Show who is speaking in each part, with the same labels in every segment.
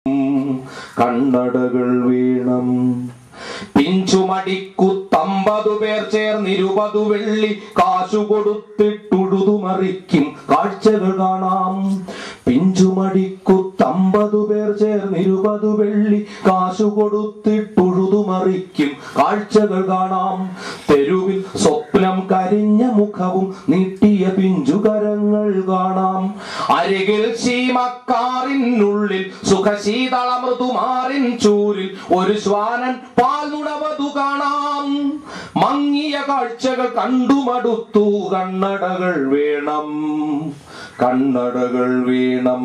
Speaker 1: കണ്ണടകൾ വീണം. പിഞ്ചുമടിക്കുത്തമ്പതു പേർ ചേർന്നിരുപതു വെള്ളി കാശു കൊടുത്തിട്ടുഴുതുമറിക്കും കാഴ്ചകൾ കാണാം. പിഞ്ചുമടിക്കുത്തമ്പതു പേർ ചേർന്നിരുപതു വെള്ളി കാശു കൊടുത്തിട്ടുഴുതുമറിക്കും കാഴ്ചകൾ കാണാം. തെരുവിൽ സ്വപ്നം കരിഞ്ഞ മുഖവും നീട്ടിയ പിഞ്ചുകരങ്ങൾ കാണാം. അരികിൽ ശീമക്കാറിനുള്ളിൽ സുഖശീതള മൃദുമാറിൻ ചൂരിൽ ഒരു ശ്വാനൻ പാൽനുണവതു കാണാം. മങ്ങിയ കാഴ്ചകൾ കണ്ടുമടുത്തു കണ്ണടകൾ വേണം. കണ്ണടകൾ വീണം.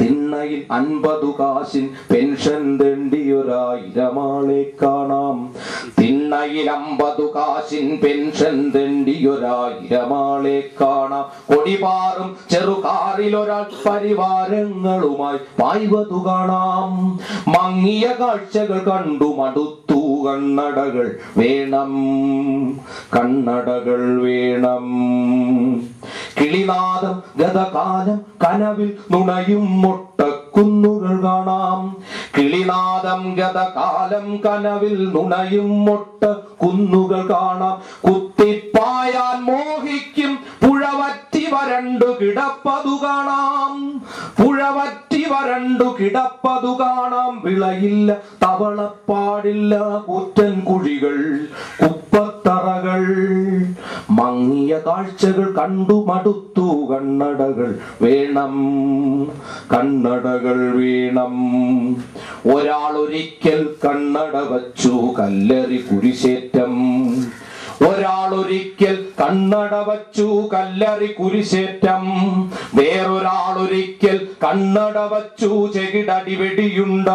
Speaker 1: തിണ്ണയിൽ 50 കാശിൻ പെൻഷൻ തെണ്ടിയൊരായിരമാളെ കാണാം. തിണ്ണയിൽ 50 കാശിൻ പെൻഷൻ തെണ്ടിയൊരായിരമാളെ കാണാം. കൊടിപാറും ചെറുകാറിലൊരാൾ പരിവാരങ്ങളുമായി പായ്വതു കാണാം. മങ്ങിയ കാഴ്ചകൾ കണ്ടു മടുത്തു കണ്ണടകൾ വേണം. കണ്ണടകൾ വേണം. കിളിനാദം ഗതകാലം കനവിൽ നുണയും മൊട്ടക്കുന്നുകൾ കാണാം. കിളിനാദം ഗതകാലം കനവിൽ നുണയും മൊട്ടക്കുന്നുകൾ കാണാം. കുത്തിപ്പായാൻ മോഹിക്കും പുഴവറ്റി വരണ്ടു കിടപ്പതു കാണാം. പുഴവറ്റി വരണ്ടു കിടപ്പതു കാണാം. വിളയില്ല തവളപ്പാടില്ല കൂറ്റൻ കുഴികൾ കുപ്പത്തറകൾ. മങ്ങിയ കാഴ്ചകൾ കണ്ടു മടുത്തു കണ്ണടകൾ വേണം. കണ്ണടകൾ വീണം. ഒരാളൊരിക്കൽ കണ്ണട വച്ചു കല്ലെറി കുരിശേറ്റം. ഒരാളൊരിക്കൽ കണ്ണട വച്ചു കല്ലെറി കുരിശേറ്റം. വേറൊരാളൊരിക്കൽ കണ്ണട വച്ചു ചെകിടടി വെടിയുണ്ട.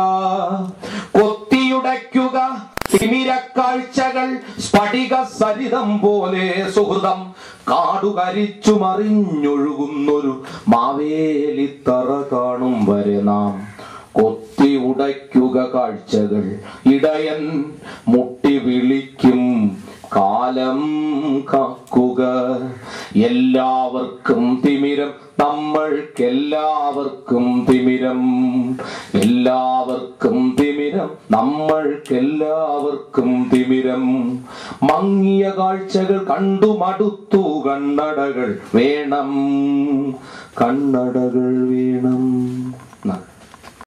Speaker 1: കൊത്തിയുടയ്ക്കുക തിമിരക്കാഴ്ചകൾ സ്ഫടിക സരിതം പോലെ സുഹൃതം. കാടുകരിച്ചു മറിഞ്ഞൊഴുകുന്നൊരു മാവേലിത്തറ കാണും വരെ നാം കൊത്തി ഉടയ്ക്കുക കാഴ്ചകൾ. ഇടയൻ മുട്ടി വിളിക്കും കാലം കാക്കുക. എല്ലാവർക്കും തിമിരം നമ്മൾക്കെല്ലാവർക്കും തിമിരം. എല്ലാവർക്കും തിമിരം നമ്മൾക്കെല്ലാവർക്കും തിമിരം. മങ്ങിയ കാഴ്ചകൾ കണ്ടു മടുത്തു കണ്ണടകൾ വേണം. കണ്ണടകൾ വേണം.